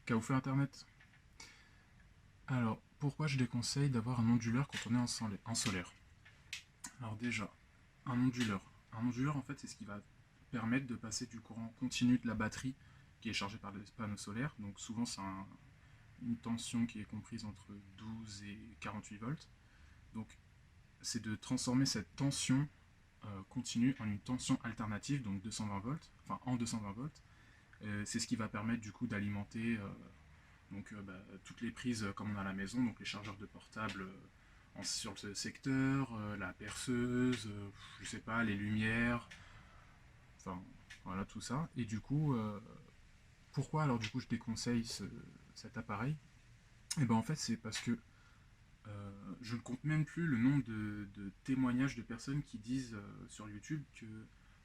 Qu'a offert Internet? Alors, pourquoi je déconseille d'avoir un onduleur quand on est en solaire? Alors déjà, un onduleur. Un onduleur, en fait, c'est ce qui va permettre de passer du courant continu de la batterie qui est chargée par le panneau solaire. Donc souvent, c'est une tension qui est comprise entre 12 et 48 volts. Donc, c'est de transformer cette tension continue en une tension alternative, donc 220 volts, enfin en 220 volts. C'est ce qui va permettre du coup d'alimenter toutes les prises comme on a à la maison, donc les chargeurs de portable sur le secteur, la perceuse, je sais pas, les lumières, enfin voilà tout ça. Et du coup, pourquoi alors du coup je déconseille cet appareil? Et ben en fait c'est parce que je ne compte même plus le nombre de témoignages de personnes qui disent sur YouTube que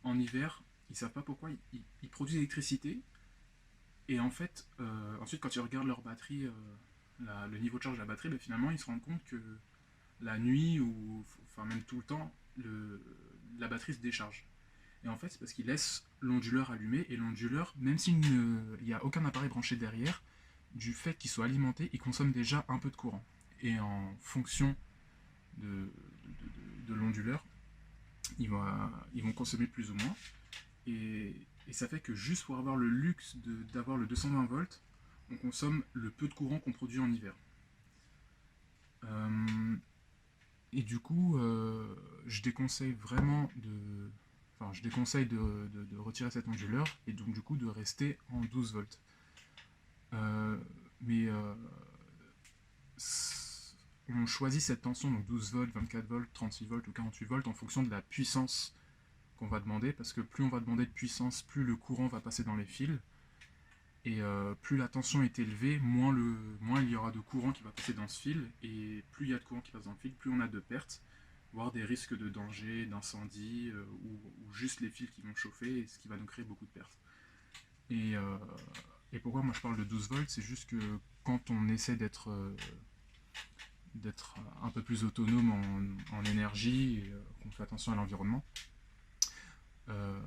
en hiver ils savent pas pourquoi ils produisent l'électricité. Et en fait, ensuite, quand ils regardent leur batterie, le niveau de charge de la batterie, ben, finalement, ils se rendent compte que la nuit, ou enfin même tout le temps, la batterie se décharge. Et en fait, c'est parce qu'ils laissent l'onduleur allumé, et l'onduleur, même s'il n'y a aucun appareil branché derrière, du fait qu'il soit alimenté, il consomme déjà un peu de courant. Et en fonction de, de l'onduleur, ils vont consommer plus ou moins. Et ça fait que juste pour avoir le luxe d'avoir le 220 volts, on consomme le peu de courant qu'on produit en hiver. Euh, et du coup, je déconseille vraiment de. Enfin, je déconseille de retirer cet onduleur et donc du coup de rester en 12 volts. Euh, mais on choisit cette tension, donc 12 volts, 24 volts, 36 volts ou 48 volts, en fonction de la puissance qu'on va demander, parce que plus on va demander de puissance, plus le courant va passer dans les fils. Et plus la tension est élevée, moins il y aura de courant qui va passer dans ce fil. Et plus il y a de courant qui passe dans le fil, plus on a de pertes, voire des risques de danger, d'incendie, ou juste les fils qui vont chauffer, ce qui va nous créer beaucoup de pertes. Et, euh, et pourquoi moi je parle de 12 volts, c'est juste que quand on essaie d'être un peu plus autonome en énergie, et qu'on fait attention à l'environnement, euh,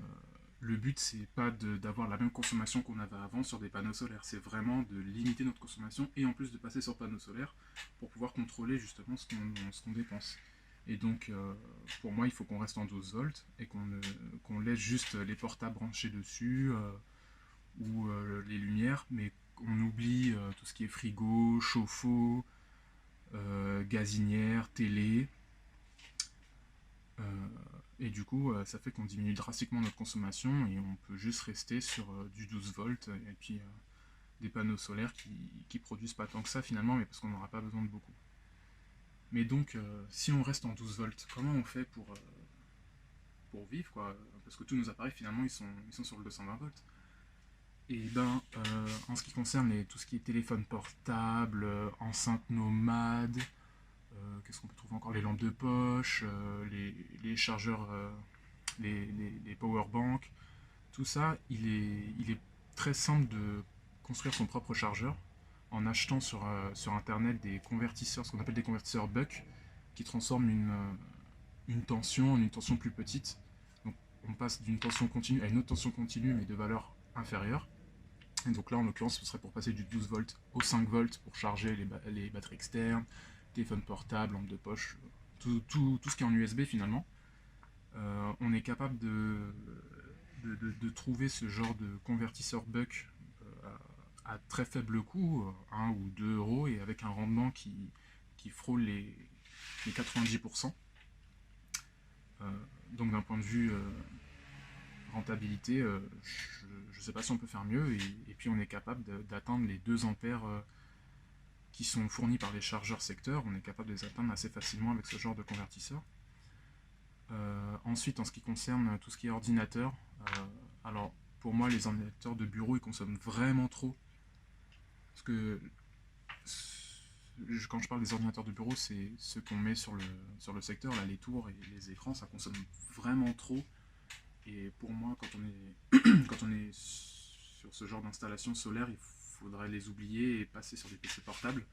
le but c'est pas d'avoir la même consommation qu'on avait avant sur des panneaux solaires, c'est vraiment de limiter notre consommation et en plus de passer sur panneaux solaires pour pouvoir contrôler justement ce qu'on dépense. Et donc pour moi il faut qu'on reste en 12 volts et qu'on laisse juste les portables branchés dessus ou les lumières, mais on oublie tout ce qui est frigo, chauffe-eau, gazinière, télé. Euh, et du coup, ça fait qu'on diminue drastiquement notre consommation et on peut juste rester sur du 12 volts et puis des panneaux solaires qui produisent pas tant que ça finalement, mais parce qu'on n'aura pas besoin de beaucoup. Mais donc, si on reste en 12 volts, comment on fait pour vivre quoi? Parce que tous nos appareils finalement ils sont sur le 220 volts. Et ben, en ce qui concerne tout ce qui est téléphone portable, enceinte nomade, qu'est-ce qu'on peut trouver encore? Les lampes de poche, les chargeurs, les power banks, tout ça, il est très simple de construire son propre chargeur en achetant sur internet des convertisseurs, ce qu'on appelle des convertisseurs buck, qui transforment une tension en une tension plus petite. Donc on passe d'une tension continue à une autre tension continue, mais de valeur inférieure. Et donc là, en l'occurrence, ce serait pour passer du 12 volts au 5 volts pour charger les batteries externes, téléphone portable, lampe de poche, tout ce qui est en USB finalement. On est capable de trouver ce genre de convertisseur buck à très faible coût, 1 ou 2 euros, et avec un rendement qui frôle les 90%. Euh, donc d'un point de vue rentabilité, je ne sais pas si on peut faire mieux, et puis on est capable d'atteindre les 2 ampères qui sont fournis par les chargeurs secteurs, on est capable de les atteindre assez facilement avec ce genre de convertisseur. Ensuite, en ce qui concerne tout ce qui est ordinateur, alors pour moi, les ordinateurs de bureau, ils consomment vraiment trop. Parce que quand je parle des ordinateurs de bureau, c'est ceux qu'on met sur le secteur, là, les tours et les écrans, ça consomme vraiment trop. Et pour moi, quand on est sur ce genre d'installation solaire, il faudrait les oublier et passer sur des PC portables.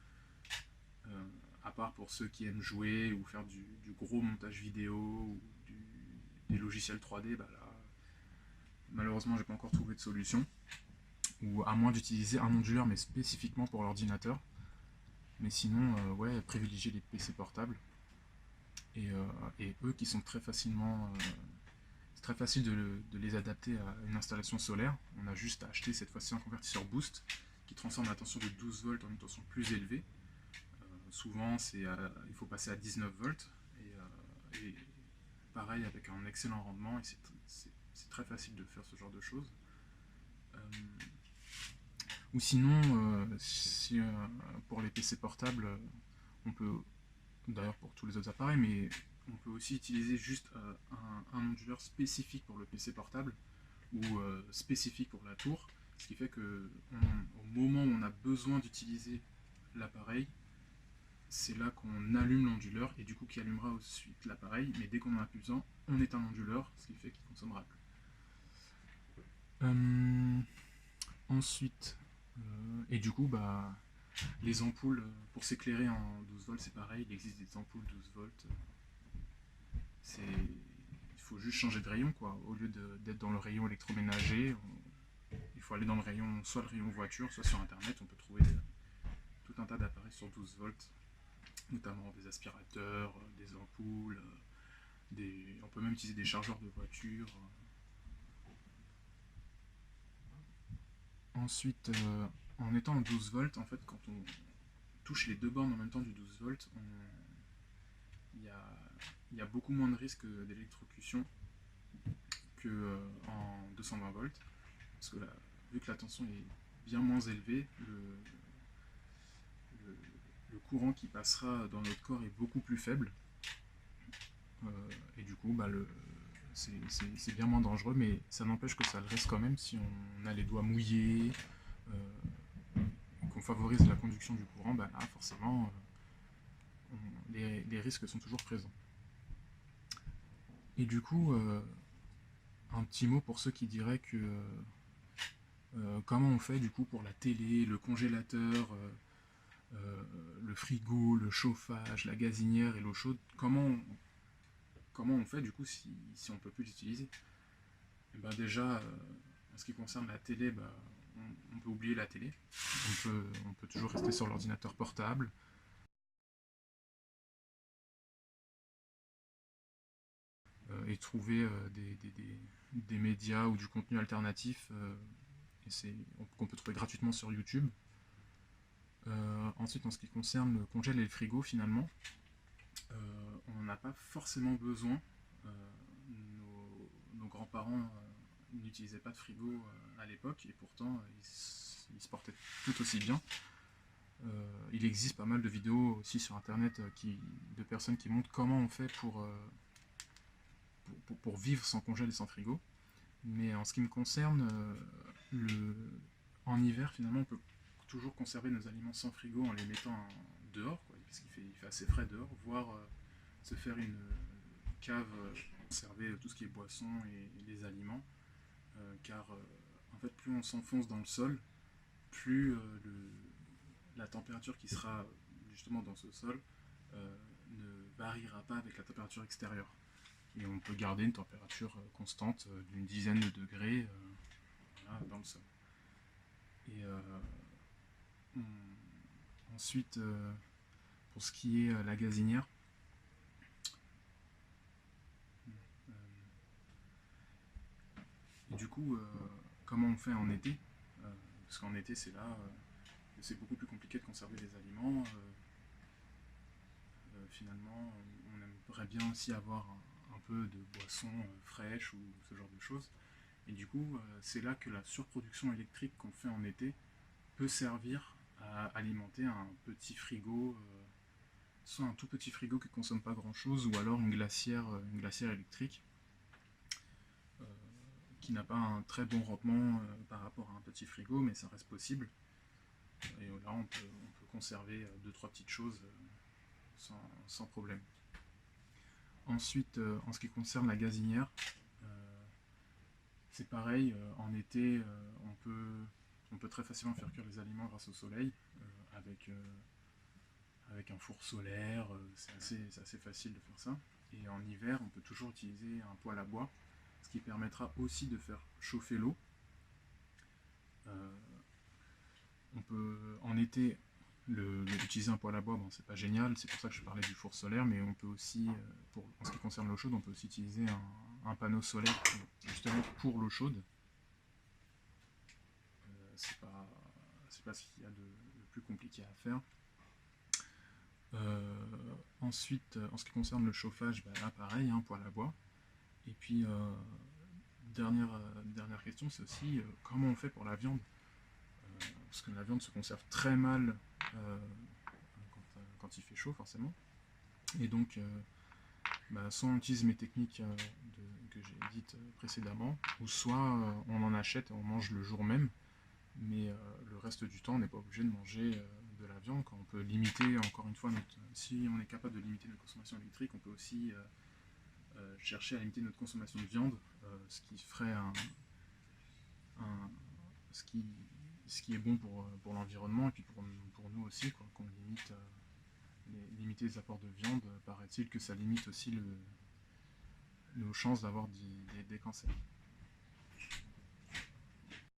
Euh, à part pour ceux qui aiment jouer ou faire du gros montage vidéo ou des logiciels 3D, bah là, malheureusement, j'ai pas encore trouvé de solution. ou à moins d'utiliser un onduleur mais spécifiquement pour l'ordinateur. Mais sinon, ouais, privilégier les PC portables. Et, euh, et eux qui sont très facilement... c'est très facile de les adapter à une installation solaire. On a juste à acheter cette fois-ci un convertisseur boost qui transforme la tension de 12 volts en une tension plus élevée. Souvent, il faut passer à 19 volts. Et pareil, avec un excellent rendement. Et c'est très facile de faire ce genre de choses. Ou sinon, pour les PC portables, on peut, d'ailleurs pour tous les autres appareils, mais on peut aussi utiliser juste un onduleur spécifique pour le PC portable ou spécifique pour la tour, ce qui fait que au moment où on a besoin d'utiliser l'appareil, c'est là qu'on allume l'onduleur et du coup qui allumera ensuite l'appareil, mais dès qu'on en a plus besoin, on éteint l'onduleur, ce qui fait qu'il consommera plus. Ensuite, et du coup, bah, les ampoules, pour s'éclairer en 12 volts, c'est pareil, il existe des ampoules 12 volts. Il faut juste changer de rayon, quoi. Au lieu d'être dans le rayon électroménager, il faut aller dans le rayon, soit le rayon voiture, soit sur internet, on peut trouver tout un tas d'appareils sur 12 volts, notamment des aspirateurs, des ampoules, on peut même utiliser des chargeurs de voiture. Ensuite, en étant en 12 volts, en fait, quand on touche les deux bornes en même temps du 12 volts, il y a beaucoup moins de risques d'électrocution qu'en 220 volts. Parce que là, vu que la tension est bien moins élevée, le courant qui passera dans notre corps est beaucoup plus faible. Et du coup, bah, c'est bien moins dangereux, mais ça n'empêche que ça le reste quand même si on a les doigts mouillés, qu'on favorise la conduction du courant, bah là, forcément, les risques sont toujours présents. Et du coup, un petit mot pour ceux qui diraient que comment on fait du coup pour la télé, le congélateur, le frigo, le chauffage, la gazinière et l'eau chaude, comment on fait du coup si on ne peut plus l'utiliser? Et ben déjà, en ce qui concerne la télé, bah, on peut oublier la télé. On peut toujours rester sur l'ordinateur portable. Et trouver des médias ou du contenu alternatif qu'on peut trouver gratuitement sur YouTube. Ensuite, en ce qui concerne le congèle et le frigo, finalement, on n'en a pas forcément besoin. Nos grands-parents n'utilisaient pas de frigo à l'époque et pourtant ils se portaient tout aussi bien. Il existe pas mal de vidéos aussi sur internet de personnes qui montrent comment on fait pour vivre sans congèle et sans frigo. Mais en ce qui me concerne, en hiver, finalement, on peut toujours conserver nos aliments sans frigo en les mettant dehors, quoi, parce qu'il fait assez frais dehors, voire se faire une cave pour conserver tout ce qui est boisson et les aliments, car en fait, plus on s'enfonce dans le sol, plus la température qui sera justement dans ce sol ne variera pas avec la température extérieure. Et on peut garder une température constante d'une dizaine de degrés voilà, dans le sol. Et ensuite, pour ce qui est la gazinière, et du coup, comment on fait en été? Parce qu'en été, c'est là c'est beaucoup plus compliqué de conserver les aliments. Finalement, on aimerait bien aussi avoir un peu de boissons fraîches ou ce genre de choses. Et du coup, c'est là que la surproduction électrique qu'on fait en été peut servir à alimenter un petit frigo, soit un tout petit frigo qui ne consomme pas grand chose, ou alors une glacière électrique qui n'a pas un très bon rendement par rapport à un petit frigo, mais ça reste possible. Et là, on peut conserver 2-3 petites choses sans problème. Ensuite, en ce qui concerne la gazinière, c'est pareil, en été, on peut très facilement faire cuire les aliments grâce au soleil, avec un four solaire, c'est assez facile de faire ça. Et en hiver, on peut toujours utiliser un poêle à bois, ce qui permettra aussi de faire chauffer l'eau. On peut en été utiliser un poêle à bois, bon, c'est pas génial, c'est pour ça que je parlais du four solaire, mais on peut aussi, en ce qui concerne l'eau chaude, on peut aussi utiliser un panneau solaire justement pour l'eau chaude. C'est pas ce qu'il y a de le plus compliqué à faire. Ensuite, en ce qui concerne le chauffage, bah, là pareil, hein, poêle à bois. Et puis, dernière question, c'est aussi comment on fait pour la viande. Parce que la viande se conserve très mal quand il fait chaud, forcément. Et donc, bah, soit on utilise mes techniques que j'ai dites précédemment, ou soit on en achète et on mange le jour même, mais le reste du temps, on n'est pas obligé de manger de la viande. Quand on peut limiter, encore une fois, si on est capable de limiter notre consommation électrique, on peut aussi chercher à limiter notre consommation de viande, ce qui ferait un- ce, qui, ce qui est bon pour l'environnement et puis pour nous aussi, quoi, qu'on limite limiter les apports de viande. Paraît-il que ça limite aussi nos chances d'avoir des cancers.